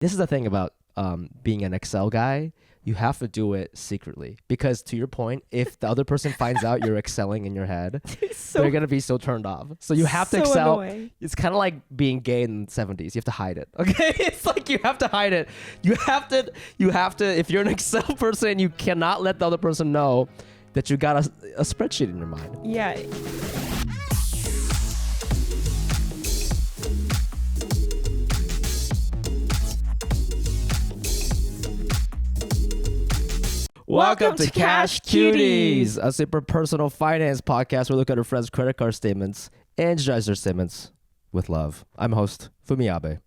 This is the thing about being an Excel guy. You have to do it secretly because, to your point, if the other person finds out you're excelling in your head, they're gonna be so turned off. So you have to excel. Annoying. It's kind of like being gay in the 70s. You have to hide it. Okay, it's like you have to hide it. You have to. If you're an Excel person, you cannot let the other person know that you got a spreadsheet in your mind. Yeah. Welcome to Cash Cuties, a super personal finance podcast where we look at our friends' credit card statements and judge their statements with love. I'm host Fumi Abe.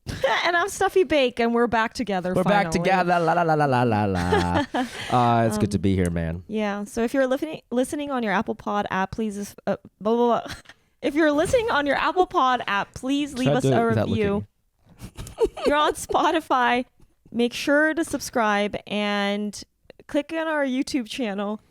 And I'm Steffie Baik, and we're back together. We're finally. back together. La la la la la la la. It's good to be here, man. Yeah. So if you're listening on your Apple Pod app, please blah, blah, blah. If you're listening on your Apple Pod app, please leave us a review. You're on Spotify. Make sure to subscribe and click on our YouTube channel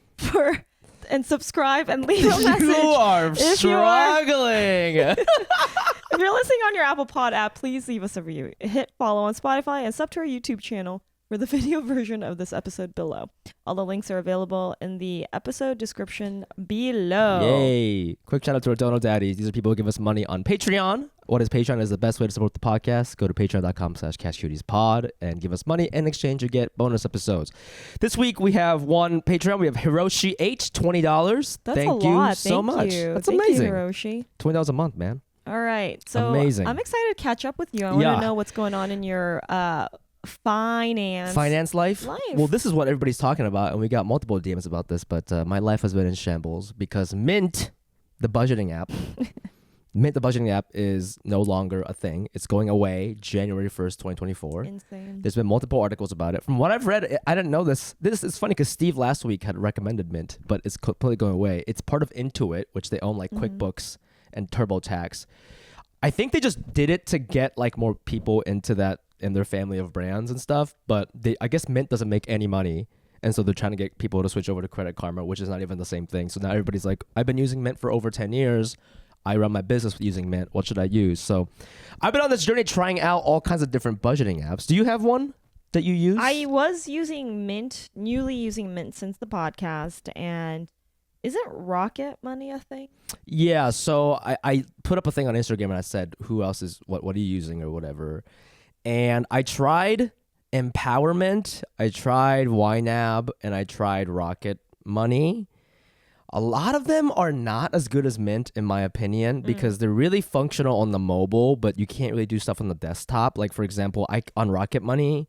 and subscribe and leave a message. You are struggling. If you're listening on your Apple Pod app, please leave us a review. Hit follow on Spotify and sub to our YouTube channel for the video version of this episode below. All the links are available in the episode description below. Yay. Quick shout out to our Dono Daddies. These are people who give us money on Patreon. What is Patreon? Is the best way to support the podcast. Go to patreon.com/cashcutiespod and give us money. In exchange, you get bonus episodes. This week, we have one Patreon. We have Hiroshi H, $20. That's Thank a lot. you so much. That's Thank amazing. you, Hiroshi. $20 a month, man. All right. So amazing. I'm excited to catch up with you. I want to know what's going on in your finance life. Well, this is what everybody's talking about, and we got multiple DMs about this, but my life has been in shambles because Mint, the budgeting app, Mint, the budgeting app, is no longer a thing. It's going away January 1st, 2024. Insane. There's been multiple articles about it. From what I've read, I didn't know this. This is funny because Steve last week had recommended Mint, but it's completely going away. It's part of Intuit, which they own like QuickBooks and TurboTax. I think they just did it to get like more people into that in their family of brands and stuff. But I guess Mint doesn't make any money. And so they're trying to get people to switch over to Credit Karma, which is not even the same thing. So now everybody's like, I've been using Mint for over 10 years. I run my business using Mint. What should I use? So I've been on this journey trying out all kinds of different budgeting apps. Do you have one that you use? I was using Mint, newly using Mint since the podcast. And isn't Rocket Money a thing? Yeah. So I put up a thing on Instagram and I said, who else is, what are you using or whatever? And I tried Empowerment, I tried YNAB, and I tried Rocket Money. A lot of them are not as good as Mint, in my opinion, because they're really functional on the mobile, but you can't really do stuff on the desktop. Like, for example, on Rocket Money.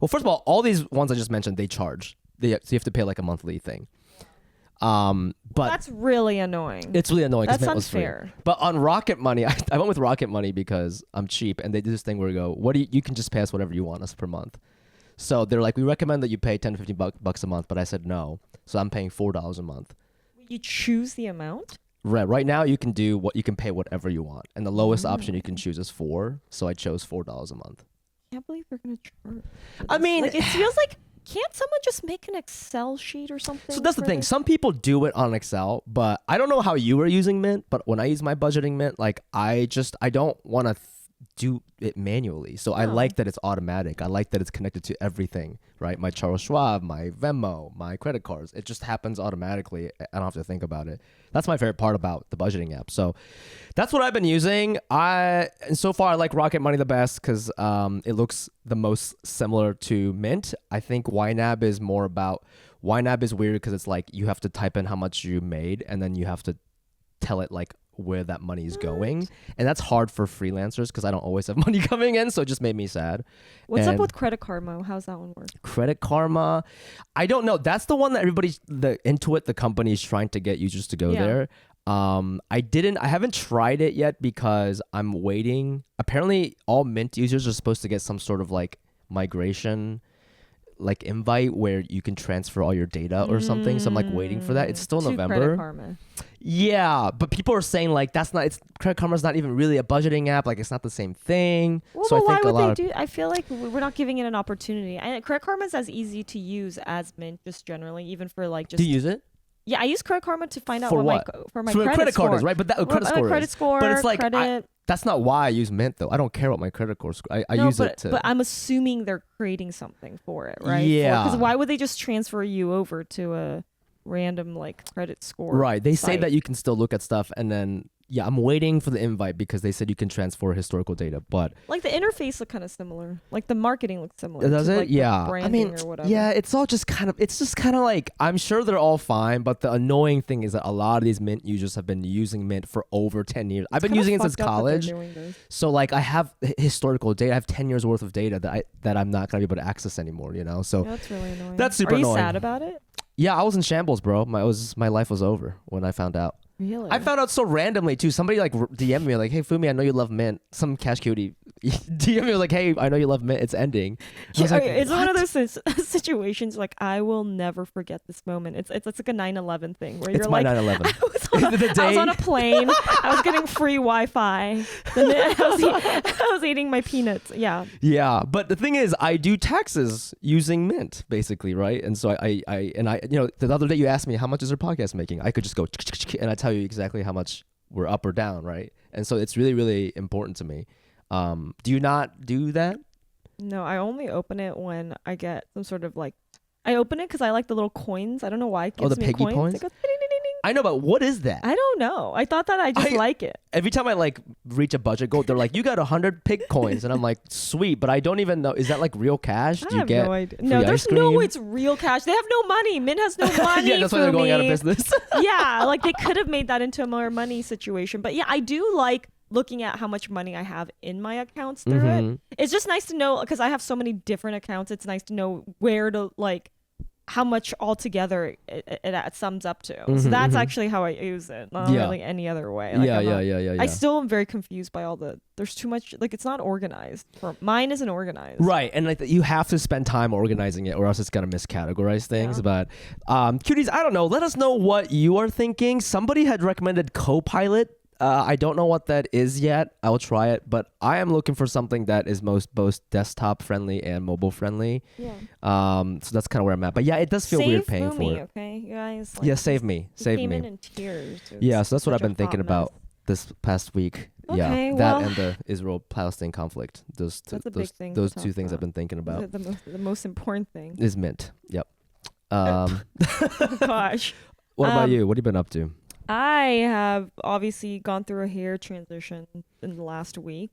Well, first of all these ones I just mentioned, they charge. So you have to pay like a monthly thing. But that's really annoying. It's really annoying. That's Mint was unfair. Free. But on Rocket Money, I went with Rocket Money because I'm cheap, and they do this thing where you go, you can just pay us whatever you want us per month. So they're like, we recommend that you pay 10 to 15 bucks a month, but I said no. So I'm paying $4 a month. You choose the amount? Right now you can pay whatever you want, and the lowest option you can choose is $4. So I chose $4 a month. I can't believe they're gonna charge. I mean, like, it feels like, can't someone just make an Excel sheet or something? So that's the thing. Some people do it on Excel, but I don't know how you were using Mint. But when I use my budgeting Mint, like I don't want to do it manually. So I like that it's automatic. I like that it's connected to everything, right? My Charles Schwab, my Venmo, my credit cards. It just happens automatically. I don't have to think about it. That's my favorite part about the budgeting app. So that's what I've been using. And so far I like Rocket Money the best because it looks the most similar to Mint. I think YNAB is weird because it's like you have to type in how much you made and then you have to tell it like where that money is going, and that's hard for freelancers because I don't always have money coming in, so it just made me sad. What's up with Credit Karma? How's that one work? Credit Karma, I don't know. That's the one that the Intuit, the company, is trying to get users to go there. I haven't tried it yet because I'm waiting. Apparently all Mint users are supposed to get some sort of like migration like invite where you can transfer all your data or something. So I'm like waiting for that. It's still November. Credit Karma. Yeah, but people are saying like Credit Karma's not even really a budgeting app. Like it's not the same thing. Well, so but I think why would they do? I feel like we're not giving it an opportunity. Credit Karma is as easy to use as Mint, just generally, even for like just. Do you use it? Yeah, I use Credit Karma to find out for what what? my credit score card is, right? But that credit score credit is. score, But it's like credit. That's not why I use Mint though. I don't care about my credit score. I use it to. But I'm assuming they're creating something for it, right? Yeah. Because why would they just transfer you over to a random like credit score? Right. They say site? that you can still look at stuff, and then I'm waiting for the invite because they said you can transfer historical data, but like the interface look kind of similar. Like the marketing looks similar. Does to, it? like, Yeah. The I mean, or whatever. yeah. It's just kind of like I'm sure they're all fine, but the annoying thing is that a lot of these Mint users have been using Mint for over 10 years. I've been using it since college, so like I have historical data. I have 10 years worth of data that I'm not gonna be able to access anymore. You know, so that's really annoying. That's super annoying. Are you sad about it? Yeah, I was in shambles, bro. My life was over when I found out. Really? I found out so randomly too. Somebody like DM'd me like, "Hey Fumi, I know you love Mint." Some cash cutie DM'd me like, "Hey, I know you love Mint. It's ending." Like, it's one of those situations like I will never forget this moment. It's like a 9/11 thing where you're like, 9/11. I was on a plane. I was getting free Wi-Fi. I was eating my peanuts. Yeah. Yeah, but the thing is, I do taxes using Mint basically, right? And so I the other day you asked me how much is our podcast making. I could just go and I tell you exactly how much we're up or down, right? And so it's really, really important to me. Do you not do that? No, I only open it when I get some sort of like. I open it because I like the little coins. I don't know why it gives the me piggy coins. points? It goes, ding, ding, ding, ding. I know, but what is that? I don't know. I thought that I just like it. Every time I like reach a budget goal, they're like, "You got 100 pig coins," and I'm like, "Sweet," but I don't even know. Is that like real cash? I Do you have get no idea. free No, ice there's cream? no way it's real cash. They have no money. Mint has no money. Yeah, that's why they're going out of me. business. Yeah, like they could have made that into a more money situation. But yeah, I do like looking at how much money I have in my accounts through it. It's just nice to know because I have so many different accounts. It's nice to know where to like how much altogether it sums up to. So that's actually how I use it. Not really any other way. Like Yeah. I still am very confused by all there's too much, like it's not organized. Mine isn't organized. Right, and like you have to spend time organizing it or else it's going to miscategorize things. Yeah. But cuties, I don't know. Let us know what you are thinking. Somebody had recommended Copilot. I don't know what that is yet. I will try it, but I am looking for something that is both desktop friendly and mobile friendly. Yeah. So that's kind of where I'm at. But yeah, it does feel weird paying Fumi, for it. Okay, you guys. Yeah, save me. Came in tears. Yeah, so that's what I've been thinking about this past week. Okay, yeah, that and the Israel-Palestine conflict. Those two things I've been thinking about. The most important thing is Mint. Yep. Gosh. What about you? What have you been up to? I have obviously gone through a hair transition in the last week.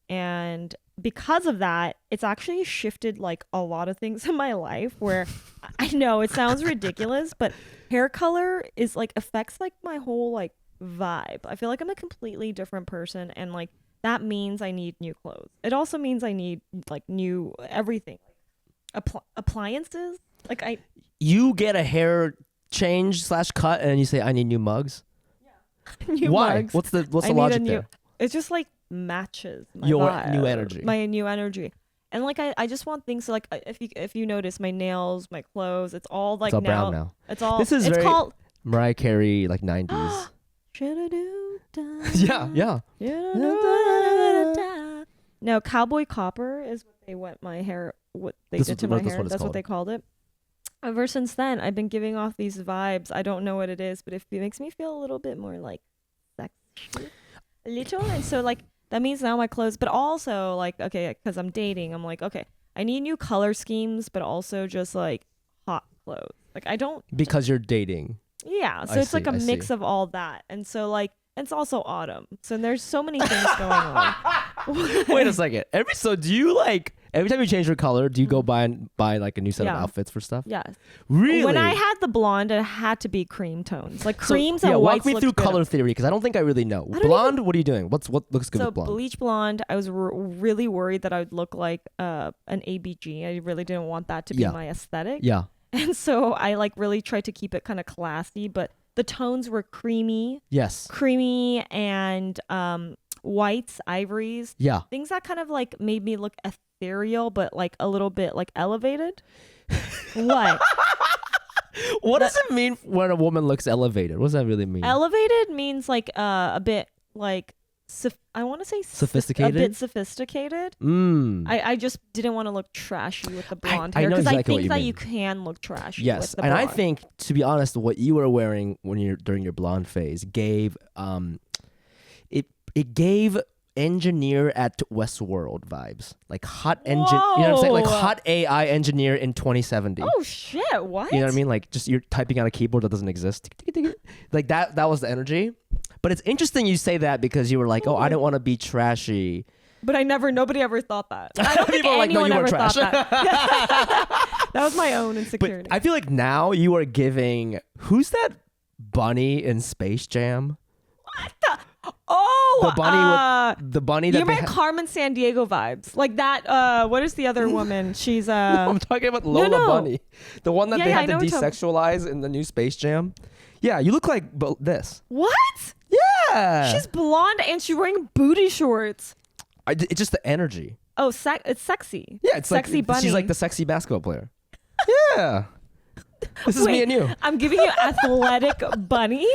And because of that, it's actually shifted like a lot of things in my life where I know it sounds ridiculous, but hair color is like affects like my whole like vibe. I feel like I'm a completely different person, and like that means I need new clothes. It also means I need like new everything, appliances. Like you get a hair change / cut and you say I need new mugs. Yeah. New Why? mugs. What's the logic there? It's just like matches my your vibe, new energy. My new energy. And like I just want things so, like if you notice my nails, my clothes, it's all like it's all brown now. It's all this is it's very called Mariah Carey like 90s. Yeah. No, Cowboy Copper is what they did to my hair. That's what they called it. Ever since then, I've been giving off these vibes. I don't know what it is, but it makes me feel a little bit more like sexy. A little. And so like that means now my clothes, but also like, okay, because I'm dating, I'm like, okay, I need new color schemes, but also just like hot clothes. Like I don't. Because you're dating. Yeah. So it's like a mix of all that. And so like, it's also autumn. So there's so many things going on. Wait a second. Do you like every time you change your color, do you go buy like a new set of outfits for stuff? Yes. Really? When I had the blonde, it had to be cream tones. Like creams and walk whites. me through color theory because I don't think I really know. Blonde, what are you doing? What looks good with blonde? So bleach blonde, I was really worried that I would look like an ABG. I really didn't want that to be my aesthetic. Yeah. And so I like really tried to keep it kind of classy, but the tones were creamy. Yes. Creamy and whites, ivories. Yeah. Things that kind of like made me look ethereal, but like a little bit like elevated. What? What does it mean when a woman looks elevated? What does that really mean? Elevated means like a bit like I want to say sophisticated. A bit sophisticated. I just didn't want to look trashy with the blonde hair because I think that you can look trashy. Yes, with the and blonde. I think, to be honest, what you were wearing during your blonde phase gave it gave engineer at Westworld vibes, like hot engine. You know what I'm saying? Like hot AI engineer in 2070. Oh shit! What? You know what I mean? Like just you're typing on a keyboard that doesn't exist. Like that. That was the energy. But it's interesting you say that because you were like, oh, I don't want to be trashy. But nobody ever thought that. I don't think anyone ever thought that. That was my own insecurity. But I feel like now you are giving, who's that bunny in Space Jam? What the? Oh, the bunny that you meant Carmen Sandiego vibes, like that. What is the other woman? She's No, I'm talking about Lola Bunny, the one that they had to desexualize in the new Space Jam. Yeah, you look like this. What? Yeah, she's blonde and she's wearing booty shorts. It's just the energy. Oh, it's sexy. Yeah, it's sexy like bunny. She's like the sexy basketball player. Yeah, this is me and you. I'm giving you athletic bunny.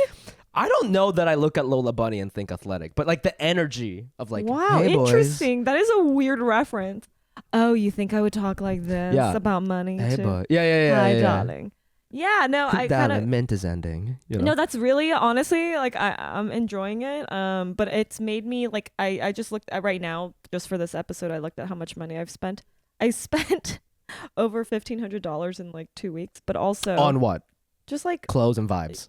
I don't know that I look at Lola Bunny and think athletic, but like the energy of like, wow, hey, interesting. Boys. That is a weird reference. Oh, you think I would talk like this about money hey, too? Boy. Yeah. Hi, darling. Yeah, no, I kind of. Mint is ending. You know? No, that's really honestly like I'm enjoying it. But it's made me like I just looked at right now just for this episode. I looked at how much money I've spent. I spent over $1,500 in like 2 weeks, but also on what? Just like clothes and vibes.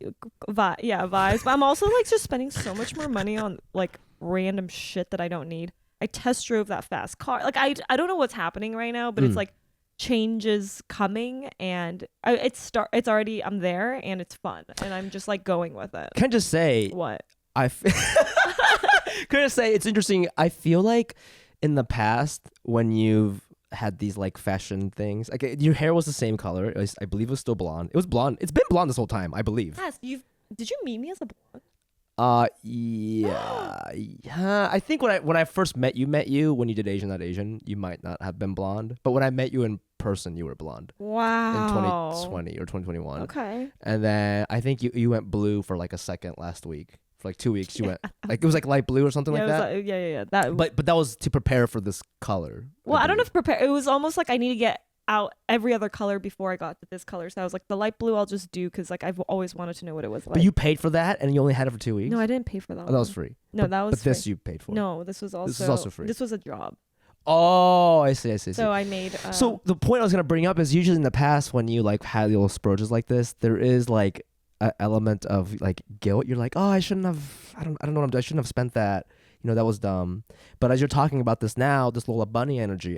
Vibes. But I'm also like just spending so much more money on like random shit that I don't need. I test drove that fast car. Like I don't know what's happening right now, but it's like changes coming and it's already I'm there and it's fun and I'm just like going with it. Can I just say what? Can I just say it's interesting. I feel like in the past when you've had these like fashion things, like your hair was the same color. I believe it was still blonde. It was blonde. It's been blonde this whole time, I believe. Yes, did you meet me as a blonde? Yeah. I think when I first met you when you did Asian Not Asian, you might not have been blonde, but when I met you in person, you were blonde. Wow. In 2020 or 2021. Okay. And then I think you went blue for like a second last week. For like 2 weeks, you went like it was like light blue or something like that. Yeah. That. But that was to prepare for this color. Well, I don't know if prepare. It was almost like I need to get out every other color before I got to this color. So I was like, the light blue I'll just do because like I've always wanted to know what it was like. But you paid for that and you only had it for 2 weeks? No, I didn't pay for that. Oh, that was free. No, that was free. But this you paid for. No, this was also free. This was a job. Oh, I see. So I made. So the point I was gonna bring up is usually in the past when you like had little splurges like this, there is like an element of like guilt. You're like, oh, I shouldn't have. I don't know what I'm doing. I shouldn't have spent that. You know, that was dumb. But as you're talking about this now, this Lola Bunny energy,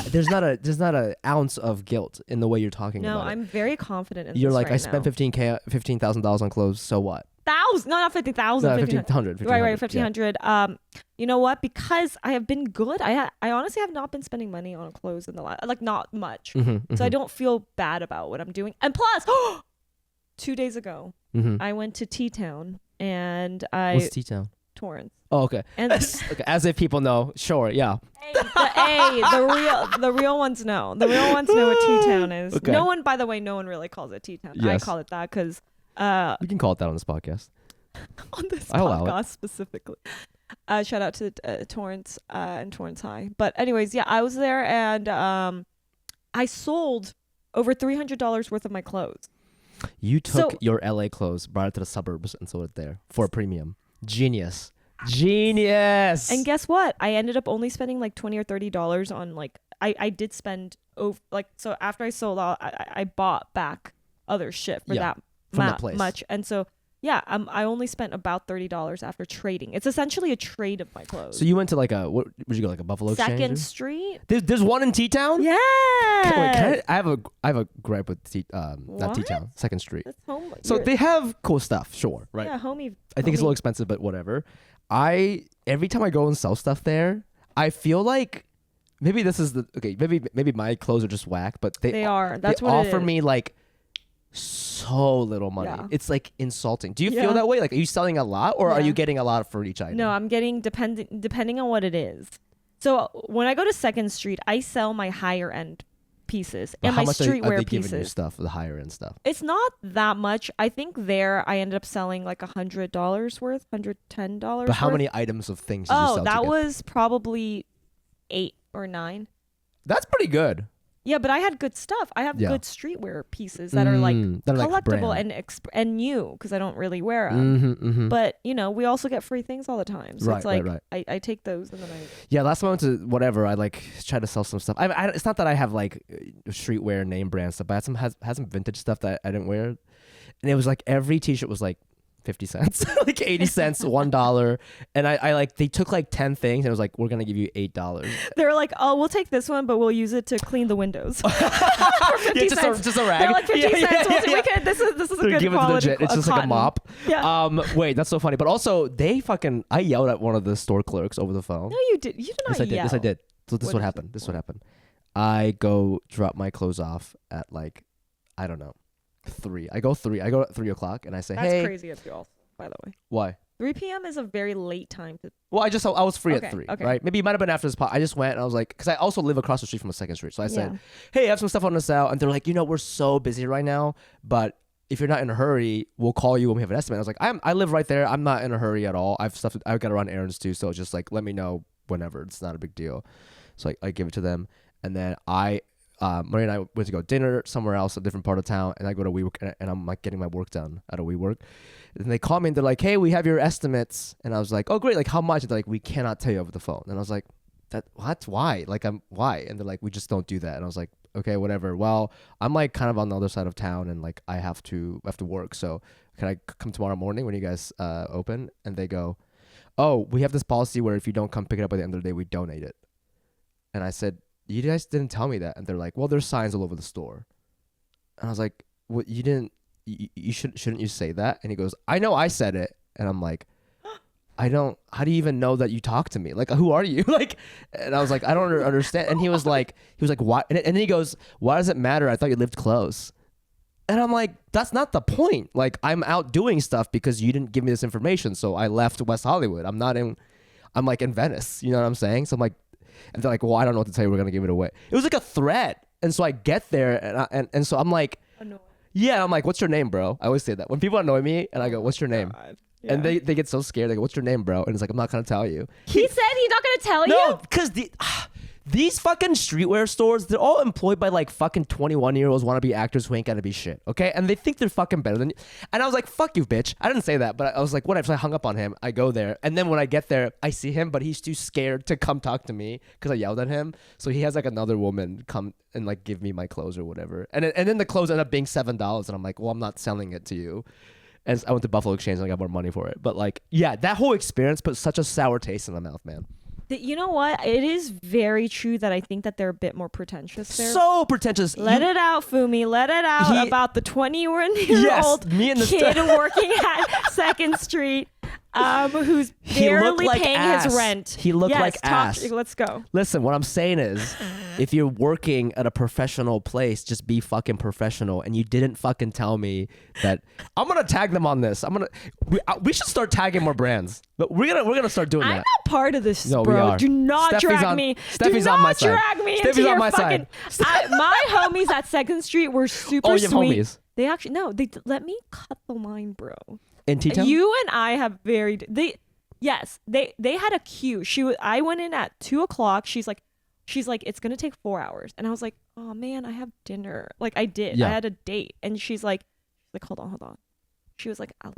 there's not a ounce of guilt in the way you're talking about it. No, I'm very confident in you're this like, right I spent $15,000 on clothes. So what? Not 50,000. No, 1,500. Right, 1,500. Yeah. You know what? Because I have been good. I honestly have not been spending money on clothes in the last, like not much. So I don't feel bad about what I'm doing. And plus, 2 days ago, I went to T-Town and What's T-Town? Torrance. Oh, okay. And okay, as if people know. Sure, yeah. The real ones know. The real ones know what T-Town is. Okay. No one, by the way, no one really calls it T-Town. Yes. I call it that because we can call it that on this podcast. On this I'll allow podcast specifically. Shout out to Torrance and Torrance High. But anyways, yeah, I was there and I sold over $300 worth of my clothes. You took your LA clothes, brought it to the suburbs, and sold it there for a premium. Genius. And guess what? I ended up only spending like $20 or $30 on like I did spend so after I sold all I bought back other shit for that much, and so yeah, I only spent about $30 after trading. It's essentially a trade of my clothes. So you went to like what would you go like a Buffalo Exchange? Second Street. There's one in T-Town? Yeah. I have a gripe with not T-Town, Second Street. That's home. So they have cool stuff, sure, right? Yeah, homie. I think it's a little expensive, but whatever. Every time I go and sell stuff there, I feel like maybe this is maybe my clothes are just whack, but they are. That's what offer me like so little money. Yeah. It's like insulting. Do you feel that way? Like, are you selling a lot or are you getting a lot for each item? No, I'm getting depending on what it is. So when I go to Second Street, I sell my higher end pieces and my streetwear are they pieces. Giving you stuff, the higher end stuff. It's not that much. I think there I ended up selling like $100 worth, $110. But how many items of things did you sell? That was probably 8 or 9. That's pretty good. Yeah, but I had good stuff. I have good streetwear pieces that are like collectible and new because I don't really wear them. But you know, we also get free things all the time. So it's like I take those and then last time I went to whatever, I like tried to sell some stuff. It's not that I have like streetwear name brand stuff, but I had some vintage stuff that I didn't wear, and it was like every t-shirt was like 50 cents, like 80 cents, $1. And I like, they took like 10 things and it was like, we're going to give you $8. They were like, oh, we'll take this one, but we'll use it to clean the windows. For 50 cents. Just a rag. They're like 50 cents. We could, this is a good quality. It's just like a mop. Yeah. Wait, that's so funny. But also I yelled at one of the store clerks over the phone. No, you did. You did not yell. Yes, I did. So this is what happened. I go drop my clothes off at like, I don't know. 3. I go at 3 o'clock and I say, That's hey. That's crazy of y'all, by the way. Why? 3 p.m. is a very late time to. Well, I was free at 3, right? Maybe it might have been after this pod. I just went and I was like, because I also live across the street from a 2nd Street. So I said, hey, I have some stuff on the sale. And they're like, we're so busy right now, but if you're not in a hurry, we'll call you when we have an estimate. I was like, I live right there. I'm not in a hurry at all. I've got to run errands too. So just like, let me know whenever. It's not a big deal. So I give it to them. And then Maria and I went to go dinner somewhere else, a different part of town, and I go to WeWork and I'm like getting my work done at a WeWork. And they call me and they're like, hey, we have your estimates. And I was like, oh, great. Like, how much? And they're like, we cannot tell you over the phone. And I was like, what? Why? Like, why? And they're like, we just don't do that. And I was like, okay, whatever. Well, I'm like kind of on the other side of town and like I have to work. So can I come tomorrow morning when you guys open? And they go, oh, we have this policy where if you don't come pick it up by the end of the day, we donate it. And I said, you guys didn't tell me that. And they're like, well, there's signs all over the store. And I was like, what? You didn't, you shouldn't you say that? And he goes, I know I said it. And I'm like, how do you even know that you talked to me? Like, who are you? Like, and I was like, I don't understand. And he was like, why? And then he goes, why does it matter? I thought you lived close. And I'm like, that's not the point. Like, I'm out doing stuff because you didn't give me this information. So I left West Hollywood. I'm like in Venice. You know what I'm saying? So I'm like, and they're like, well, I don't know what to tell you. We're going to give it away. It was like a threat. And so I get there and so I'm like, yeah, I'm like, what's your name, bro? I always say that when people annoy me and I go, what's your name? Yeah. And they get so scared. They go, what's your name, bro? And it's like, I'm not going to tell you. He said he's not going to tell you? No, because these fucking streetwear stores, they're all employed by like fucking 21-year-olds wannabe actors who ain't gonna be shit, okay? And they think they're fucking better than you. And I was like, fuck you, bitch. I didn't say that, but I was like, whatever. So I hung up on him. I go there. And then when I get there, I see him, but he's too scared to come talk to me because I yelled at him. So he has like another woman come and like give me my clothes or whatever. And then the clothes end up being $7. And I'm like, well, I'm not selling it to you. And I went to Buffalo Exchange and I got more money for it. But like, yeah, that whole experience put such a sour taste in my mouth, man. You know what? It is very true that I think that they're a bit more pretentious there. So pretentious. Let it out, Fumi. Let it out about the 21-year-old kid working at 2nd Street who's barely paying his rent. He looked like ass. Let's go. Listen, what I'm saying is, if you're working at a professional place, just be fucking professional. And you didn't fucking tell me that. I'm gonna tag them on this. We should start tagging more brands. But we're gonna start doing that. I'm not part of this, no, bro. We are. Do not drag me. Steffie's on my side. Do not drag me into your fucking. My homies at 2nd Street were super sweet. Homies. They actually they let me cut the line, bro. In T-Town? You and I have they had a queue. I went in at 2:00. She's like, it's gonna take 4 hours, and I was like, oh man, I have dinner. Like I did. Yeah. I had a date, and she's like, hold on. She was like, I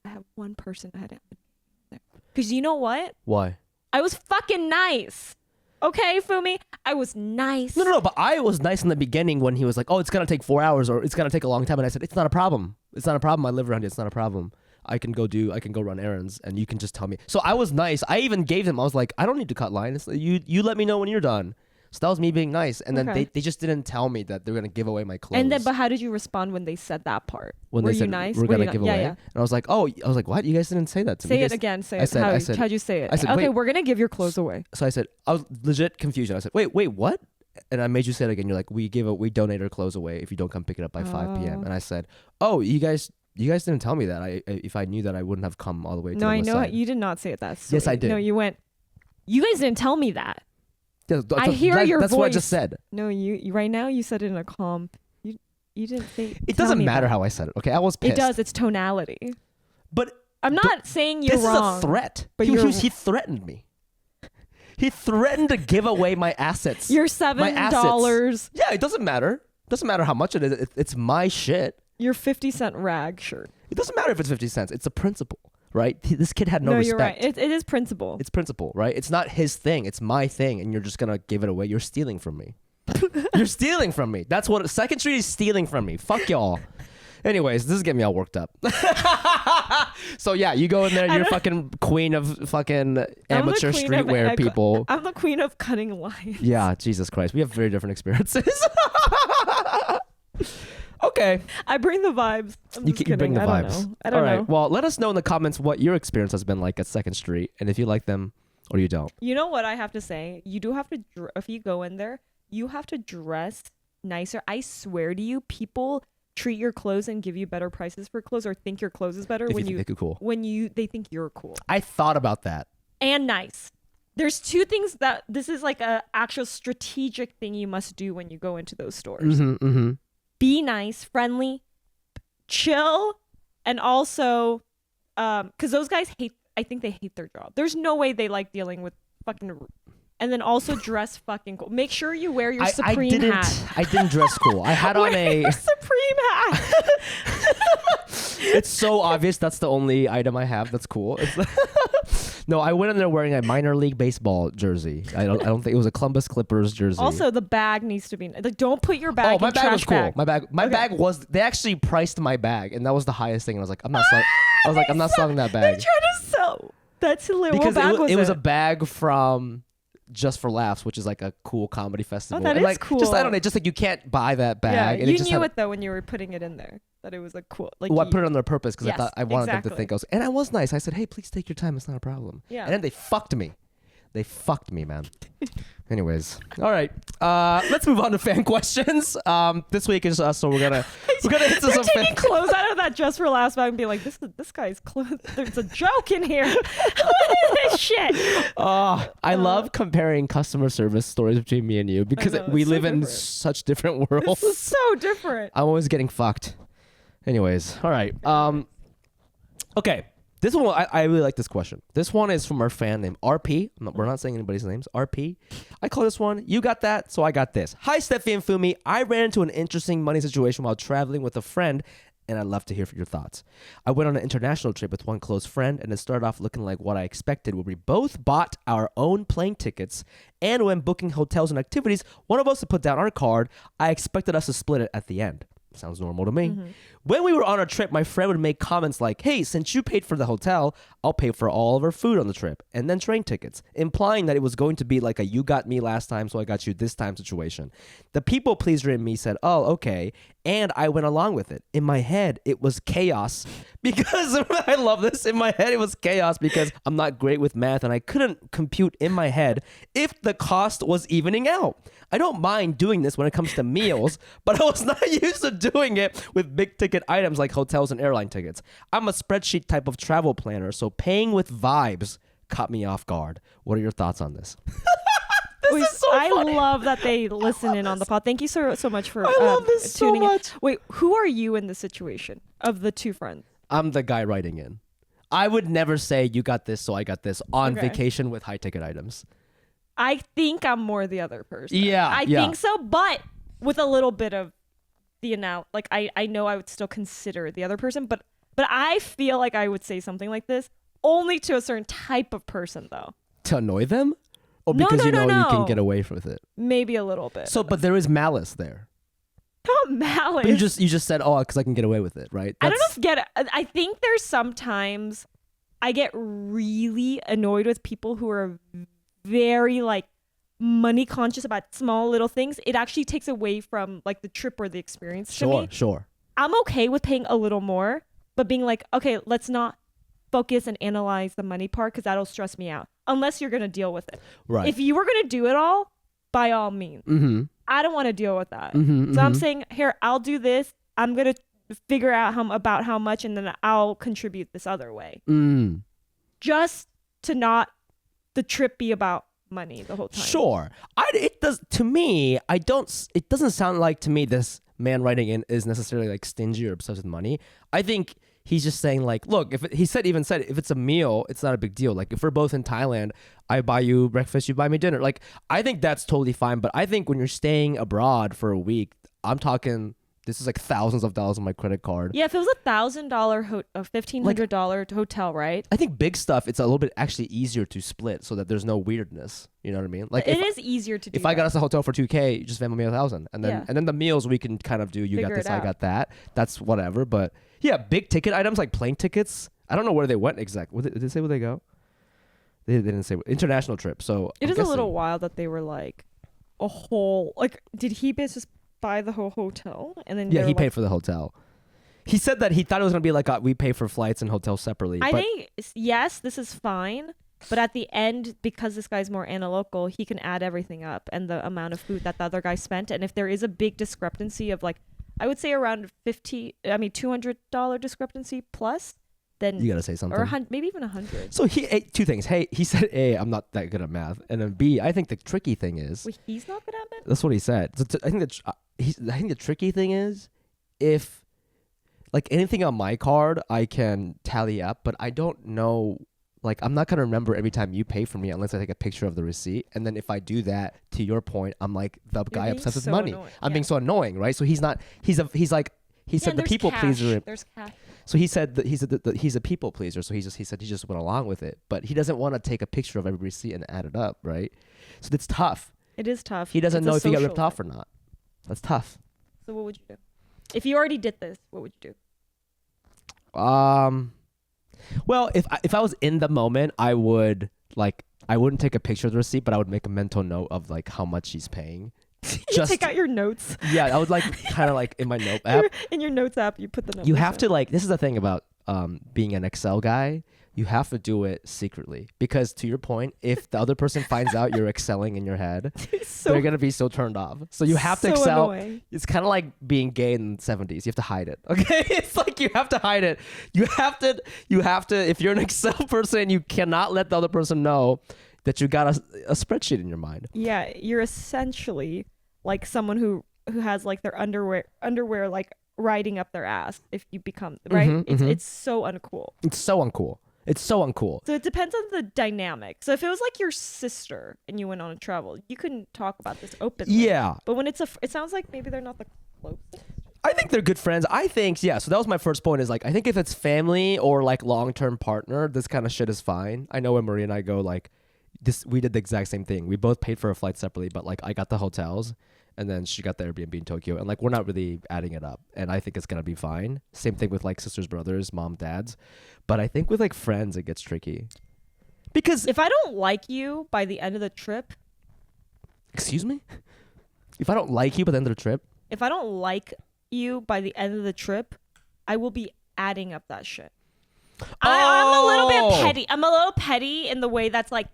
have one person I had to there. Because you know what? Why? I was fucking nice. Okay, Fumi, I was nice. No, but I was nice in the beginning when he was like, oh, it's going to take 4 hours or it's going to take a long time. And I said, it's not a problem. It's not a problem. I live around here. It's not a problem. I can go run errands and you can just tell me. So I was nice. I even gave them, I was like, I don't need to cut line. It's, you let me know when you're done. So that was me being nice. And then they just didn't tell me that they're going to give away my clothes. And then, but how did you respond when they said that part? When were they said, you nice? We're going to give away? Yeah. And I was like, what? You guys didn't say that to me. Say it again. Say it. How'd you say it? I said, okay, we're going to give your clothes away. So I said, I was legit confused. I said, wait, what? And I made you say it again. You're like, we donate our clothes away if you don't come pick it up by 5 p.m. And I said, oh, you guys didn't tell me that. If I knew that, I wouldn't have come all the way to the west side. You did not say it that sweet. Yes, I did. No, you went, you guys didn't tell me that. Yeah, I hear your voice. That's what I just said. No, you right now you said it in a calm. You didn't say. It doesn't matter how I said it. Okay, I was pissed. It does. It's tonality. But I'm not saying you're wrong. This is a threat. But he threatened me. He threatened to give away my assets. Your $7. Yeah, it doesn't matter. Doesn't matter how much it is. It's my shit. Your 50-cent rag shirt. It doesn't matter if it's 50 cents. It's a principle, right? This kid had no respect. You're right. It is principle. It's principle, right? It's not his thing. It's my thing, and you're just gonna give it away. You're stealing from me. You're stealing from me. That's what Second Street is stealing from me. Fuck y'all. Anyways, this is getting me all worked up. So yeah, you go in there, you're fucking queen of fucking amateur streetwear people. I'm the queen of cutting lines. Yeah, Jesus Christ. We have very different experiences. Okay. I bring the vibes. You bring the vibes. I don't know. Well, let us know in the comments what your experience has been like at Second Street, and if you like them or you don't. You know what I have to say? You do have to, if you go in there, you have to dress nicer. I swear to you, people treat your clothes and give you better prices for clothes or think your clothes is better when you cool. They think you're cool. I thought about that. And nice. There's two things that this is like a actual strategic thing you must do when you go into those stores. Be nice, friendly, chill, and also because those guys I think they hate their job. There's no way they like dealing with fucking. And then also dress fucking cool. Make sure you wear your Supreme hat. I didn't dress cool. I had on your Supreme hat. It's so obvious. That's the only item I have that's cool. No, I went in there wearing a minor league baseball jersey. I don't think it was a Columbus Clippers jersey. Also, the bag needs to be like. Don't put your bag. My in bag trash was cool. bag. My bag was. They actually priced my bag, and that was the highest thing. And I was like, I'm not selling that bag. They're trying to sell. That's hilarious. Because what bag it was a bag from Just for Laughs, which is like a cool comedy festival. Oh, that is cool. Just I don't know, just like you can't buy that bag. Yeah, and you knew it though when you were putting it in there that it was like cool. Like I put it on their purpose because I thought I wanted them to think exactly. and I was nice. I said, hey, please take your time. It's not a problem. Yeah. And then they fucked me. They fucked me, man. Anyways, all right. Let's move on to fan questions. This week is us, so we're gonna hit some taking clothes out of that Just for Laughs bag and be like, this guy's clothes. There's a joke in here. What is this shit? I love comparing customer service stories between me and you because we live in such different worlds. It's so different. I'm always getting fucked. Anyways, all right. Okay. This one, I really like this question. This one is from our fan named RP. We're not saying anybody's names. RP. I call this one, you got that, so I got this. Hi, Steffie and Fumi. I ran into an interesting money situation while traveling with a friend, and I'd love to hear your thoughts. I went on an international trip with one close friend, and it started off looking like what I expected, where we both bought our own plane tickets, and when booking hotels and activities, one of us would put down our card. I expected us to split it at the end. Sounds normal to me. Mm-hmm. When we were on our trip, my friend would make comments like, hey, since you paid for the hotel, I'll pay for all of our food on the trip and then train tickets, implying that it was going to be like a you got me last time, so I got you this time situation. The people pleaser in me said, oh, okay. And I went along with it. In my head, it was chaos because I love this. In my head, it was chaos because I'm not great with math and I couldn't compute in my head if the cost was evening out. I don't mind doing this when it comes to meals, but I was not used to doing it with big ticket items like hotels and airline tickets. I'm a spreadsheet type of travel planner, so paying with vibes caught me off guard. What are your thoughts on this? This is so funny. I love that they listen in on the pod. Thank you so much for I love this tuning so much. in. Wait, who are you in the situation of the two friends? I'm the guy writing in. I would never say you got this, so I got this on vacation with high ticket items. I think I'm more the other person. Yeah, I think so, but with a little bit of the like I know I would still consider the other person, but I feel like I would say something like this only to a certain type of person though. To annoy them? Or because you can get away with it? Maybe a little bit. So, but there is malice there. Not malice. But you just said, oh, because I can get away with it, right? I don't know if I think there's sometimes I get really annoyed with people who are very like money conscious about small little things. It actually takes away from like the trip or the experience to me. Sure. I'm okay with paying a little more, but being like, okay, let's not focus and analyze the money part because that'll stress me out unless you're going to deal with it. Right. If you were going to do it all, by all means. Mm-hmm. I don't want to deal with that. So I'm saying, here, I'll do this. I'm going to figure out about how much and then I'll contribute this other way. Just to not the trip be about money the whole time. Sure. It doesn't sound like to me this man writing in is necessarily like stingy or obsessed with money. I think he's just saying like, look, he even said if it's a meal, it's not a big deal. Like if we're both in Thailand, I buy you breakfast, you buy me dinner. Like I think that's totally fine. But I think when you're staying abroad for a week, I'm talking. This is like thousands of dollars on my credit card. Yeah, if it was $1,000 $1,500 hotel, right? I think big stuff, it's a little bit actually easier to split so that there's no weirdness. You know what I mean? Like it is easier to do. If I got us a hotel for $2,000, you just Venmo me $1,000, and then the meals we can kind of do. You got this, I got that. That's whatever. But yeah, big ticket items like plane tickets. I don't know where they went exactly. Did they say where they go? They didn't say. International trip. So it is a little wild that they were like a whole like. Did he just buy the whole hotel and then he paid for the hotel. He said that he thought it was gonna be like we pay for flights and hotels separately. I think yes, this is fine, but at the end, because this guy's more analytical, he can add everything up and the amount of food that the other guy spent. And if there is a big discrepancy of like, I would say around $200 discrepancy plus, then you gotta say something, or maybe even 100. So he ate two things. Hey, he said, A, I'm not that good at math, and then B, I think the tricky thing is. Wait, he's not good at math? That's what he said. So I think the tricky thing is if like anything on my card I can tally up, but I don't know. Like I'm not gonna remember every time you pay for me unless I take a picture of the receipt. And then if I do that, to your point, I'm like the guy obsessed with money. Annoying. I'm being so annoying, right? So he's not. He said the people pleaser. There's cash. So he said that he's a people pleaser. So he just went along with it, but he doesn't want to take a picture of every receipt and add it up, right? So it's tough. It is tough. He doesn't know if he got ripped off or not. That's tough. So what would you do if you already did this? What would you do? Well, if I was in the moment, I wouldn't take a picture of the receipt, but I would make a mental note of like how much he's paying. You take out your notes. Yeah, I would like kind of like in my note app. In your notes app, you put the notes. You have to like. This is the thing about being an Excel guy. You have to do it secretly because, to your point, if the other person finds out you're excelling in your head, they're gonna be so turned off. So you have to excel. Annoying. It's kind of like being gay in the 70s. You have to hide it. Okay, it's like you have to hide it. You have to. If you're an Excel person, you cannot let the other person know that you got a spreadsheet in your mind. Yeah, you're essentially like someone who has like their underwear like riding up their ass. If you become right, it's so uncool. It's so uncool. It's so uncool. So it depends on the dynamic. So if it was like your sister and you went on a travel, you couldn't talk about this openly. Yeah. But when it sounds like maybe they're not the closest. I think they're good friends. I think, yeah. So that was my first point is like, I think if it's family or like long-term partner, this kind of shit is fine. I know when Maria and I go like this, we did the exact same thing. We both paid for a flight separately, but like I got the hotels and then she got the Airbnb in Tokyo, and like we're not really adding it up, and I think it's gonna be fine. Same thing with like sisters, brothers, mom, dads, but I think with like friends it gets tricky because if I don't like you by the end of the trip, excuse me, if I don't like you by the end of the trip, if I don't like you by the end of the trip, I will be adding up that shit. I'm a little bit petty. I'm a little petty in the way that's like,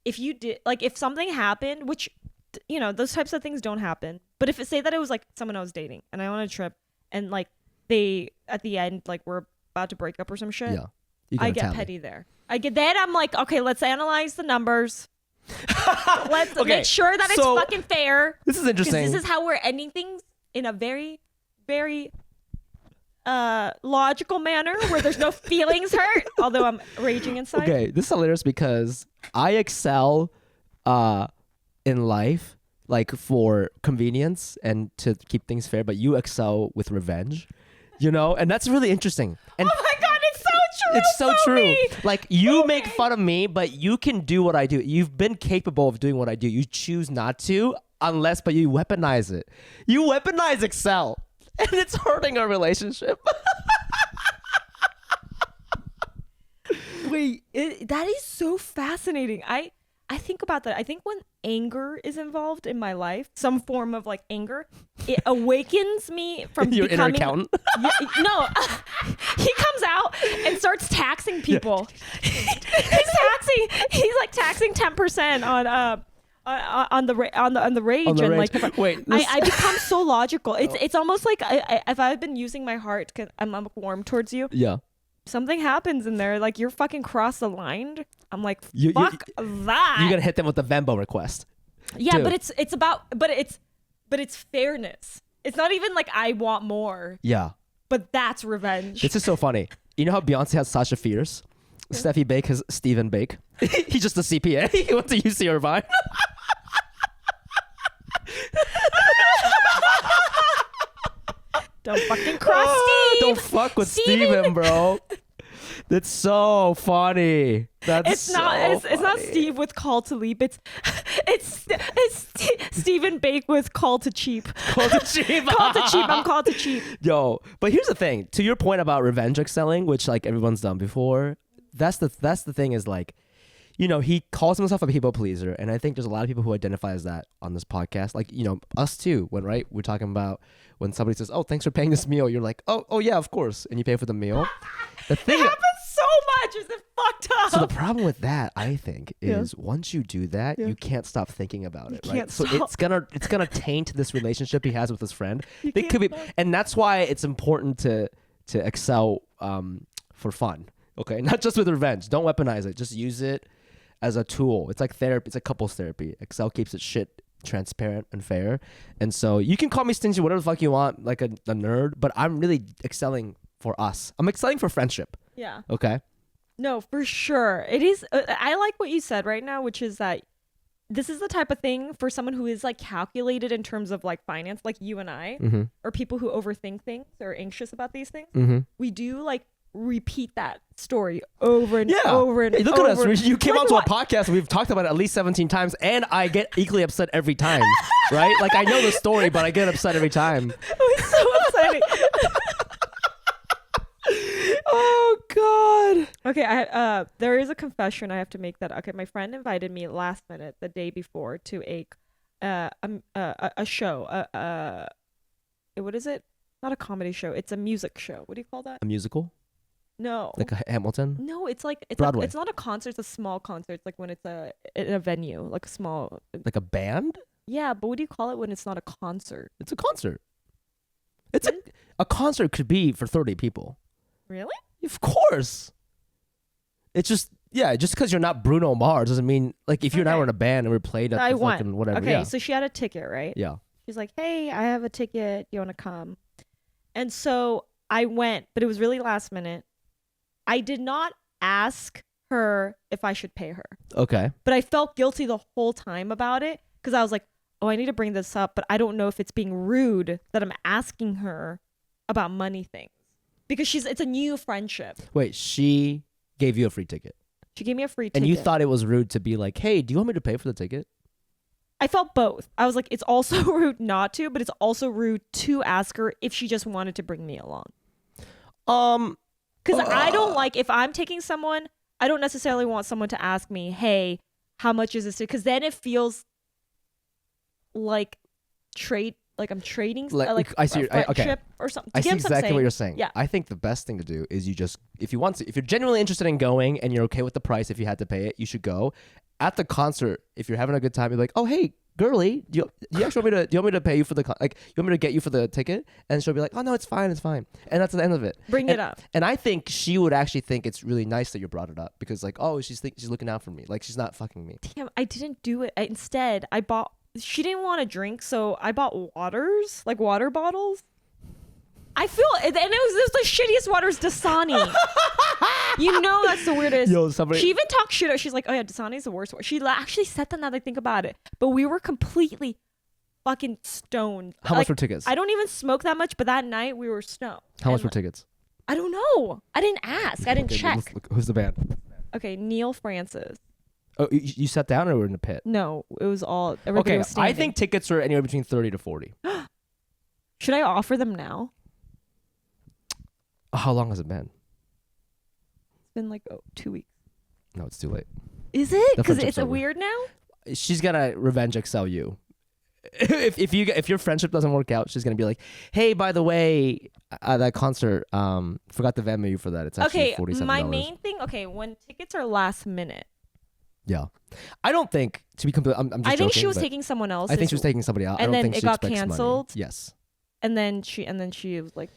if you did like if something happened, which. You know, those types of things don't happen. But if say that it was like someone I was dating and I went on a trip and like they at the end like were about to break up or some shit, I get petty there. Then I'm like, okay, let's analyze the numbers. Let's make sure that it's fucking fair. This is interesting. This is how we're ending things in a very, very logical manner where there's no feelings hurt, although I'm raging inside. Okay, this is hilarious because I excel in life, like for convenience and to keep things fair, but you excel with revenge, you know, and that's really interesting. And oh my god, it's so true. It's so true. Like you make fun of me, but you can do what I do. You've been capable of doing what I do. You choose not to, but you weaponize it. You weaponize Excel, and it's hurting our relationship. Wait, that is so fascinating. I think about that. I think when anger is involved in my life, some form of like anger, it awakens me from your becoming... inner accountant? No, he comes out and starts taxing people. Yeah. He's like taxing 10% on the rage and like wait. I become so logical. It's almost like if I've been using my heart, 'cause I'm warm towards you. Yeah. Something happens in there, like you're fucking cross the line. I'm like, fuck that. You're gonna hit them with the Venmo request. Yeah, Dude. but it's fairness. It's not even like I want more. Yeah. but that's revenge. This is so funny. You know how Beyonce has Sasha Fierce? Steffie Baik has Stephen Baik. He's just a CPA. He went to UC Irvine. Don't fucking cross Steve. Don't fuck with Steven, bro. That's so funny. It's not Steve with call to leap. It's Stephen Bake with call to cheap. Call to cheap. Call to cheap. I'm called to cheap. Yo, but here's the thing. To your point about revenge excelling, which like everyone's done before, that's the thing is like, you know, he calls himself a people pleaser, and I think there's a lot of people who identify as that on this podcast. Like, you know, us too. When we're talking about when somebody says, "Oh, thanks for paying this meal," you're like, "Oh yeah, of course," and you pay for the meal. The thing it happens so much. Is it fucked up? So the problem with that, I think, is once you do that, you can't stop thinking about it, right? So it's gonna taint this relationship he has with his friend. It could be, and that's why it's important to excel for fun. Okay, not just with revenge. Don't weaponize it. Just use it as a tool. It's like therapy. It's like couples therapy. Excel keeps it shit transparent and fair. And so you can call me stingy, whatever the fuck you want, like a nerd, but I'm really excelling for us. I'm excelling for friendship. Yeah. Okay. No, for sure. It is. I like what you said right now, which is that this is the type of thing for someone who is like calculated in terms of like finance, like you and I, or people who overthink things or are anxious about these things. We do like repeat that story over and over and look over. At us. You came onto a podcast and we've talked about it at least 17 times, and I get equally upset every time, right? Like, I know the story, but I get upset every time. It was so upsetting. Oh God. Okay, there is a confession I have to make. That okay, my friend invited me last minute, the day before, to a show. What is it? Not a comedy show. It's a music show. What do you call that? A musical? No. Like a Hamilton? No, it's like Broadway. It's not a concert. It's a small concert. It's like when it's in a venue, like a small. Like a band? Yeah, but what do you call it when it's not a concert? It's a concert. It's a concert could be for 30 people. Really? Of course. It's just because you're not Bruno Mars doesn't mean, like, if you and I were in a band and we played at the fucking whatever. Okay, so she had a ticket, right? Yeah. She's like, "Hey, I have a ticket. You want to come?" And so I went, but it was really last minute. I did not ask her if I should pay her. Okay. But I felt guilty the whole time about it because I was like, "Oh, I need to bring this up, but I don't know if it's being rude that I'm asking her about money things." Because it's a new friendship. Wait, she gave you a free ticket? She gave me a free ticket. And you thought it was rude to be like, "Hey, do you want me to pay for the ticket?" I felt both. I was like, it's also rude not to, but it's also rude to ask her if she just wanted to bring me along. Because I don't like, if I'm taking someone, I don't necessarily want someone to ask me, "Hey, how much is this?" Because then it feels like I'm trading, like I see, okay, or something. I see exactly what you're saying. Yeah, I think the best thing to do is if you're genuinely interested in going and you're okay with the price, if you had to pay it, you should go. At the concert, if you're having a good time, you're like, "Oh, hey, girly, do you actually want me to pay you for the you want me to get you for the ticket?" And she'll be like, "Oh no, it's fine, and that's the end of it. It up. And I think she would actually think it's really nice that you brought it up because like, oh, she's looking out for me, like she's not fucking me. Damn, I didn't do it. Instead, I bought. She didn't want a drink, so I bought waters, like water bottles. I feel, and it was the shittiest waters, Dasani. You know that's the weirdest. She even talked shit. She's like, "Oh yeah, Dasani's the worst." She actually said that now that I think about it. But we were completely fucking stoned. How much were tickets? I don't even smoke that much, but that night we were stoned. How much were tickets? I don't know. I didn't ask. I didn't check. Look, who's the band? Okay, Neil Francis. Oh, you sat down or were in the pit? No, it was all. Everybody was standing. I think tickets are anywhere between 30 to 40. Should I offer them now? How long has it been? It's been like 2 weeks. No, it's too late. Is it? Because it's weird now? She's gonna revenge excel you. If your friendship doesn't work out, she's gonna be like, "Hey, by the way, that concert, forgot to Venmo you for that. It's actually $47." Okay, my main thing. Okay, when tickets are last minute. Yeah, I don't think to be complete. I'm just I think joking, she was taking someone else. I think she was taking somebody else. And I don't then think it she got expects canceled. Money. Yes. And then she was like,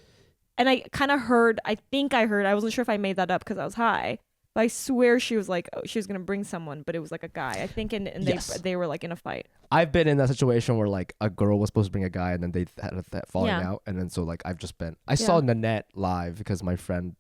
and I kind of heard. I think I heard. I wasn't sure if I made that up because I was high. But I swear she was like, she was gonna bring someone, but it was like a guy, I think, and Yes. they were like in a fight. I've been in that situation where like a girl was supposed to bring a guy and then they had that falling out, and then so like I've just been. I saw Nanette live because my friend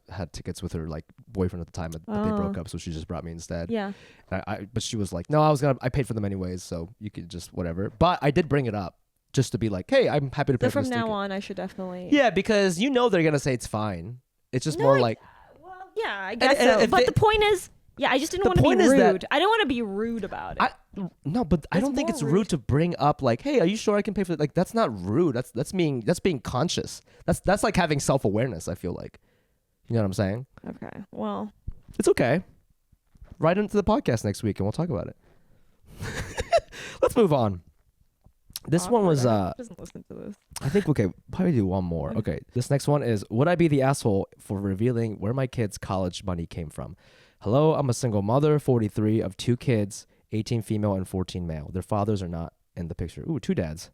had tickets with her like boyfriend at the time, but they broke up, so she just brought me instead. Yeah. And but she was like, no, I paid for them anyways, so you could just whatever. But I did bring it up just to be like, hey, I'm happy to pay So for from this now ticket. on, I should definitely. Yeah, because they're gonna say it's fine. It's just more like. Well, yeah, I guess so. But the point is, I just didn't want to be rude. I don't want to be rude about it. No, but I don't think it's rude to bring up like, hey, are you sure I can pay for it? Like, that's not rude. That's being conscious. That's like having self-awareness, I feel like. You know what I'm saying? Okay. Well, it's okay. Write into the podcast next week and we'll talk about it. Let's move on. This one was doesn't listen to this. I think probably do one more. Okay. This next one is, would I be the asshole for revealing where my kids' college money came from? Hello, I'm a single mother, 43, of 2 kids, 18 female and 14 male. Their fathers are not in the picture. Ooh, 2 dads.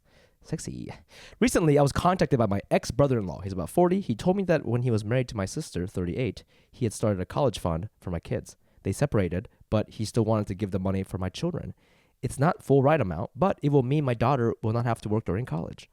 Sexy. Recently, I was contacted by my ex-brother-in-law. He's about 40. He told me that when he was married to my sister, 38, he had started a college fund for my kids. They separated, but he still wanted to give the money for my children. It's not full right amount, but it will mean my daughter will not have to work during college.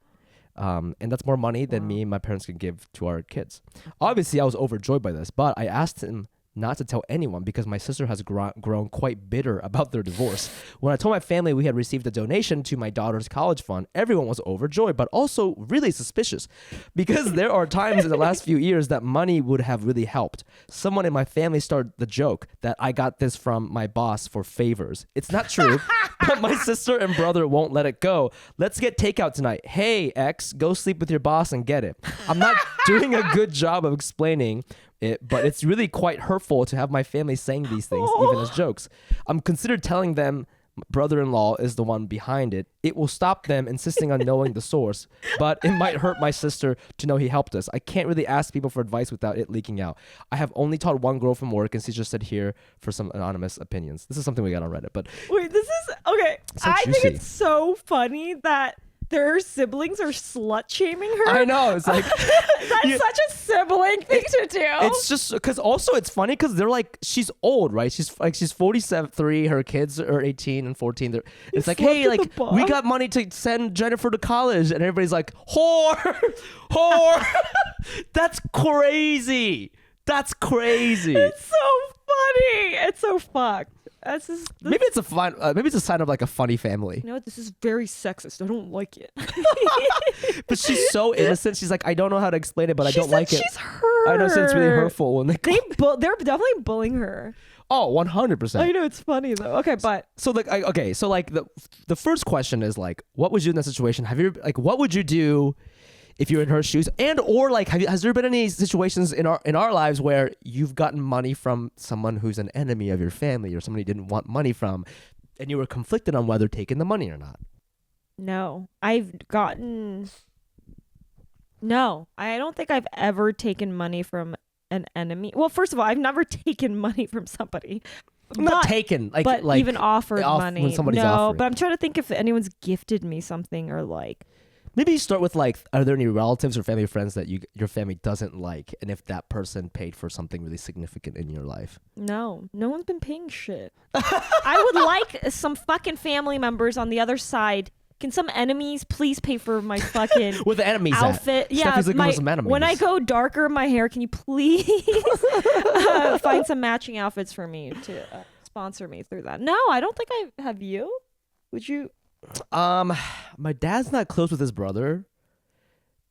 And that's more money than me and my parents can give to our kids. Obviously, I was overjoyed by this, but I asked him not to tell anyone because my sister has grown quite bitter about their divorce. When I told my family we had received a donation to my daughter's college fund, everyone was overjoyed, but also really suspicious because there are times in the last few years that money would have really helped. Someone in my family started the joke that I got this from my boss for favors. It's not true, but my sister and brother won't let it go. Let's get takeout tonight. Hey, ex, go sleep with your boss and get it. I'm not doing a good job of explaining it, but it's really quite hurtful to have my family saying these things, even as jokes. I'm considered telling them brother-in-law is the one behind it. It will stop them insisting on knowing the source, but it might hurt my sister to know he helped us. I can't really ask people for advice without it leaking out. I have only taught one girl from work, and she just said here for some anonymous opinions. This is something we got on Reddit, but wait, this is okay. So I juicy. think it's so funny that their siblings are slut shaming her. I know, it's like that's such a sibling thing to do. It's just because also it's funny because they're like, she's old, right? She's 47, her kids are 18 and 14. It's like, hey, like we got money to send Jennifer to college, and everybody's like, whore. That's crazy. It's so funny. It's so fucked. Maybe it's a sign of like a funny family. You know what? This is very sexist. I don't like it. But she's so innocent. She's like, I don't know how to explain it, but I don't like it. She's hurt. I know, so it's really hurtful when they're definitely bullying her. Oh, 100%. I know, it's funny though. Okay, but so like the first question is like, what would you do in that situation? What would you do if you're in her shoes? And or like, has there been any situations in our lives where you've gotten money from someone who's an enemy of your family or somebody you didn't want money from, and you were conflicted on whether taking the money or not? No, I don't think I've ever taken money from an enemy. Well, first of all, I've never taken money from somebody. Not taken, but even offered money. When somebody's no, offering. But I'm trying to think if anyone's gifted me something or like. Maybe you start with like, are there any relatives or family friends that your family doesn't like, and if that person paid for something really significant in your life? No one's been paying shit. I would like some fucking family members on the other side. Can some enemies please pay for my fucking with the enemies outfit? At? Yeah, when I go darker in my hair, can you please find some matching outfits for me to sponsor me through that? No, I don't think I have. You? Would you? My dad's not close with his brother,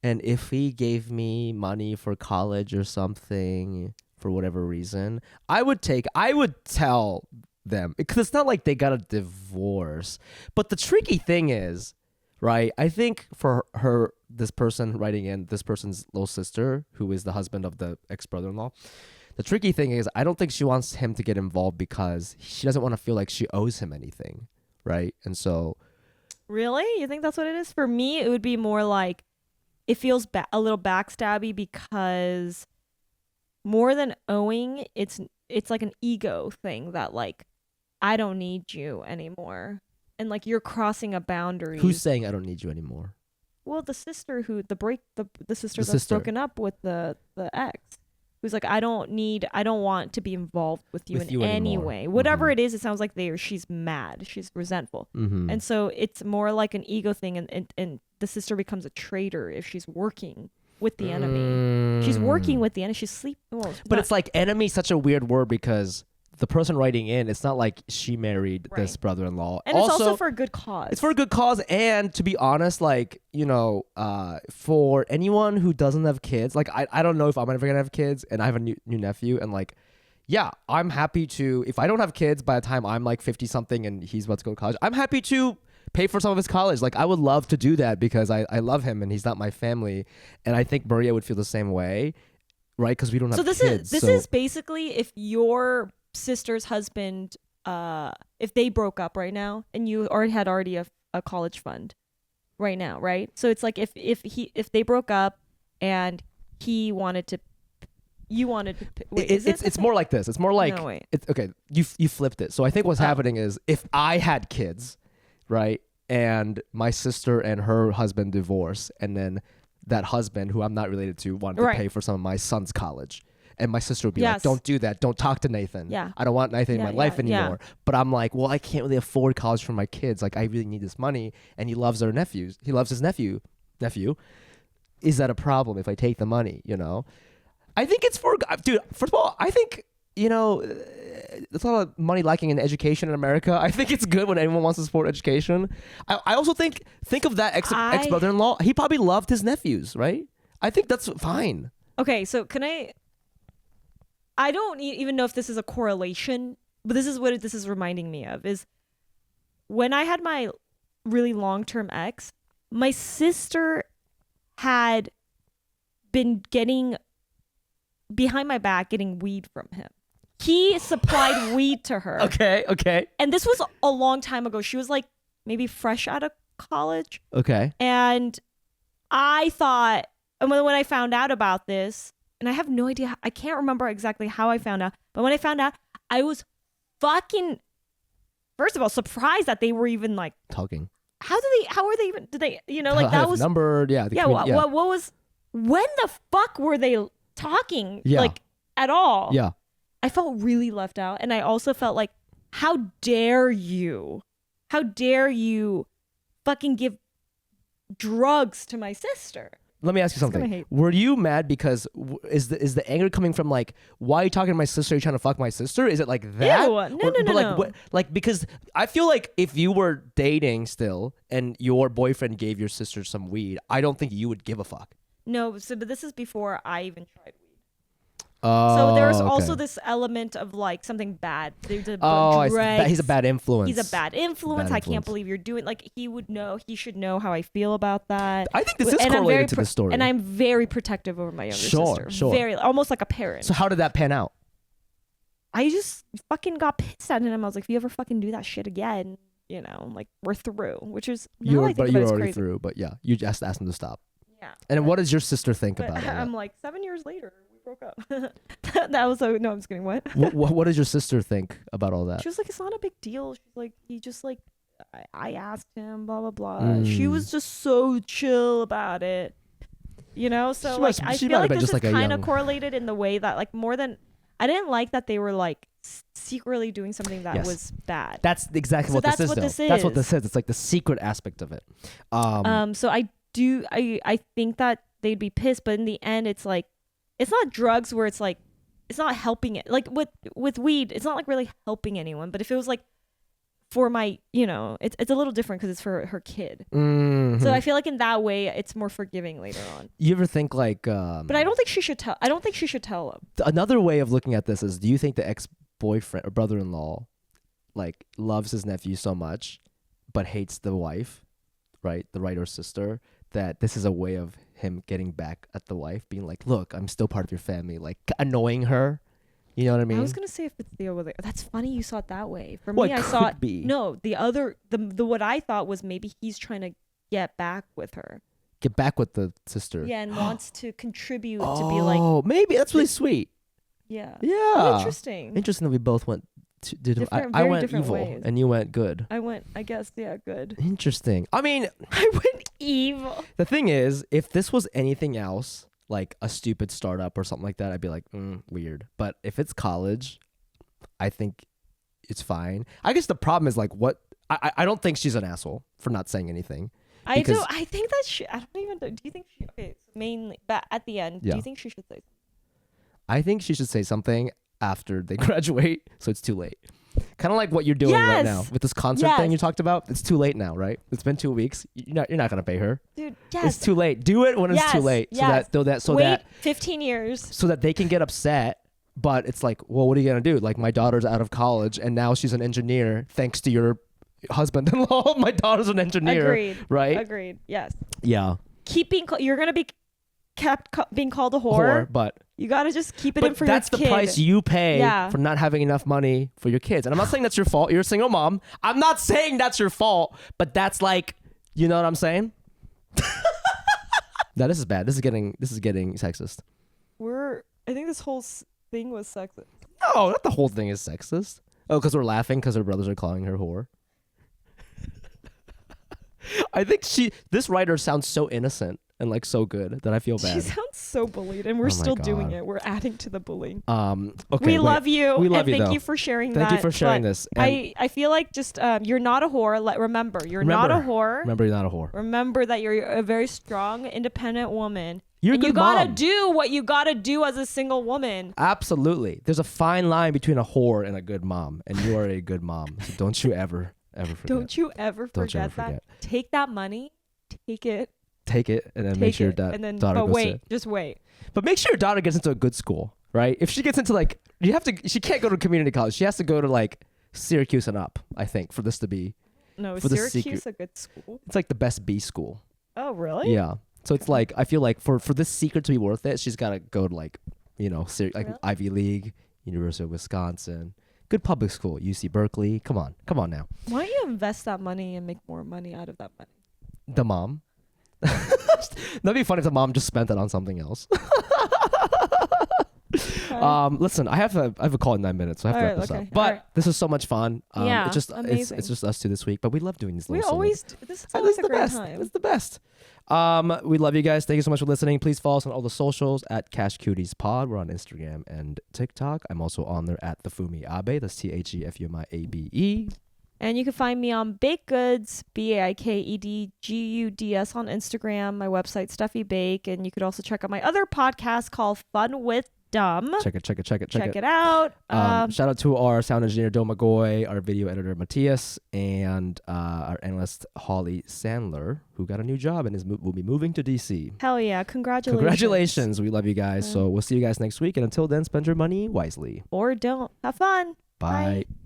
and if he gave me money for college or something for whatever reason, I would tell them, because it's not like they got a divorce. But the tricky thing is, right, I think for this person writing in, this person's little sister, who is the husband of the ex-brother-in-law, the tricky thing is I don't think she wants him to get involved because she doesn't want to feel like she owes him anything, right? And so really, you think that's what it is? For me, it would be more like it feels a little backstabby, because more than owing, it's like an ego thing that like, I don't need you anymore, and like you're crossing a boundary. Who's saying I don't need you anymore? Well, the sister who the sister that's broken up with the ex. who's like, I don't want to be involved with you in any way. Whatever it is, it sounds like she's mad. She's resentful. And so it's more like an ego thing. And the sister becomes a traitor if she's working with the enemy. She's working with the enemy. She's sleeping. Well, but it's like enemy is such a weird word because the person writing in, it's not like she married this brother-in-law. And it's also for a good cause. It's for a good cause. And to be honest, like, you know, for anyone who doesn't have kids, like, I don't know if I'm ever going to have kids, and I have a new nephew. And like, yeah, I'm happy to, if I don't have kids by the time I'm like 50 something and he's about to go to college, I'm happy to pay for some of his college. Like, I would love to do that because I love him and he's not my family. And I think Maria would feel the same way, right? Because we don't have kids. This is basically if your sister's husband, if they broke up right now and you had a college fund right now, right? So it's like if they broke up and you wanted to wait, it's more like this. It's more like, no, wait. Okay, you flipped it. So I think what's happening is if I had kids, right, and my sister and her husband divorce, and then that husband who I'm not related to wanted to pay for some of my son's college. And my sister would be like, don't do that. Don't talk to Nathan. Yeah. I don't want Nathan in my life anymore. Yeah. But I'm like, well, I can't really afford college for my kids. Like, I really need this money. And he loves their nephews. He loves his nephew. Is that a problem if I take the money, you know? I think it's dude, first of all, I think, you know, there's a lot of money lacking in education in America. I think it's good when anyone wants to support education. I also think of that ex-brother-in-law. He probably loved his nephews, right? I think that's fine. Okay, so I don't even know if this is a correlation, but this is what this is reminding me of, is when I had my really long-term ex, my sister had been getting behind my back, getting weed from him. He supplied weed to her. Okay. And this was a long time ago. She was like maybe fresh out of college. Okay. And I thought, and when I found out about this, and I have no idea, I can't remember exactly how I found out, but when I found out, I was fucking, first of all, surprised that they were even like talking. How were they even, did they, you know, like that was numbered, yeah. What was, when the fuck were they talking, like, at all? Yeah. I felt really left out, and I also felt like, how dare you fucking give drugs to my sister? Let me ask you something. Were you mad because is the anger coming from like, why are you talking to my sister? Are you trying to fuck my sister? Is it like that? Ew, no. Like, because I feel like if you were dating still and your boyfriend gave your sister some weed, I don't think you would give a fuck. No, but this is before I even tried weed. So there's also this element of like something bad. He's a bad influence. I can't believe you're doing, like, he should know how I feel about that. I think this is correlated to the story. And I'm very protective over my younger sister. Sure. Very, almost like a parent. So how did that pan out? I just fucking got pissed at him. I was like, if you ever fucking do that shit again, you know, like, we're through. Which is, you were already through, but yeah, you just asked him to stop. Yeah. And what does your sister think about it? I'm like, 7 years later, broke up. That was no, I'm just kidding. What? What does your sister think about all that? She was like, it's not a big deal. She's like, he just like, I asked him, blah blah blah. She was just so chill about it, you know. So I feel like this is kind of correlated in the way that, like, more than, I didn't like that they were like secretly doing something that was bad. That's exactly what this is. That's what this is. It's like the secret aspect of it. So I think that they'd be pissed, but in the end, it's like, it's not drugs where it's like, it's not helping it. Like with weed, it's not like really helping anyone. But if it was like for my, you know, it's a little different because it's for her kid. Mm-hmm. So I feel like in that way, it's more forgiving later on. You ever think like... but I don't think she should tell. I don't think she should tell him. Another way of looking at this is, do you think the ex-boyfriend or brother-in-law like loves his nephew so much but hates the wife, right? The right or sister, that this is a way of him getting back at the wife, being like, look, I'm still part of your family, like annoying her. You know what I mean? I was gonna say if it's the other. That's funny you saw it that way. For me, I saw it. No, the what I thought was maybe he's trying to get back with her. Get back with the sister. Yeah, and wants to contribute to be like. Oh, maybe that's really sweet. Yeah. Yeah. Oh, interesting. Interesting that we both went. I went evil ways. And you went good. I guess, yeah, good. Interesting. I mean, I went evil. The thing is, if this was anything else, like a stupid startup or something like that, I'd be like, weird. But if it's college, I think it's fine. I guess the problem is like what I don't think she's an asshole for not saying anything. I do. I think that I don't even know. Do you think she? Okay, so mainly, but at the end, do you think she should say? I think she should say something after they graduate, so it's too late. Kind of like what you're doing right now with this concert thing you talked about. It's too late now, right? It's been 2 weeks. You're not gonna pay her, dude. It's too late. Do it when it's too late, so wait that 15 years, so that they can get upset. But it's like, well, what are you gonna do? Like, my daughter's out of college and now she's an engineer thanks to your husband-in-law. My daughter's an engineer. Agreed. Right. Agreed. Yes. Yeah. You're gonna be kept being called a whore, but you gotta just keep it in for your kid. That's the price you pay for not having enough money for your kids. And I'm not saying that's your fault. You're a single mom. I'm not saying that's your fault, but that's like, you know what I'm saying? Now this is bad. This is getting sexist. I think this whole thing was sexist. No, not the whole thing is sexist. Oh, because we're laughing because her brothers are calling her whore. I think this writer sounds so innocent and like so good that I feel bad. She sounds so bullied, and we're still doing it. We're adding to the bullying. Okay, we love you. We love you. Thank you for sharing Thank that. you for sharing this. And I feel like just you're not a whore. Remember, you're not a whore. Remember, you're not a whore. Remember that you're a very strong, independent woman. You're and a good you gotta mom. do what you gotta do as a single woman. Absolutely. There's a fine line between a whore and a good mom, and you are a good mom. So don't you ever forget. Don't you ever forget that. Take that money. Take it, and then make sure your daughter goes to. Just wait. But make sure your daughter gets into a good school, right? If she gets into she can't go to community college. She has to go to like Syracuse and up, I think, for this to be. No, is Syracuse a good school? It's like the best B school. Oh, really? Yeah. So it's like, I feel like for this secret to be worth it, she's got to go to like, Ivy League, University of Wisconsin, good public school, UC Berkeley. Come on now. Why don't you invest that money and make more money out of that money? The mom. That'd be funny if the mom just spent it on something else. Listen, I have a call in 9 minutes, so I have to wrap this up. But this is so much fun. It's just amazing. It's just us two this week, but we love doing these little this is always a great time. It's the best. We love you guys. Thank you so much for listening. Please follow us on all the socials at Cash Cuties Pod. We're on Instagram and TikTok. I'm also on there at the Fumi Abe. That's TheFumiAbe. And you can find me on Baked Goods, BAIKEDGUDS on Instagram. My website, Steffie Baik. And you could also check out my other podcast called Fun with Dumb. Check it out. Shout out to our sound engineer, Doe McGoy, our video editor, Matthias, and our analyst, Holly Sandler, who got a new job and will be moving to DC. Hell yeah. Congratulations. We love you guys. So we'll see you guys next week. And until then, spend your money wisely. Or don't. Have fun. Bye.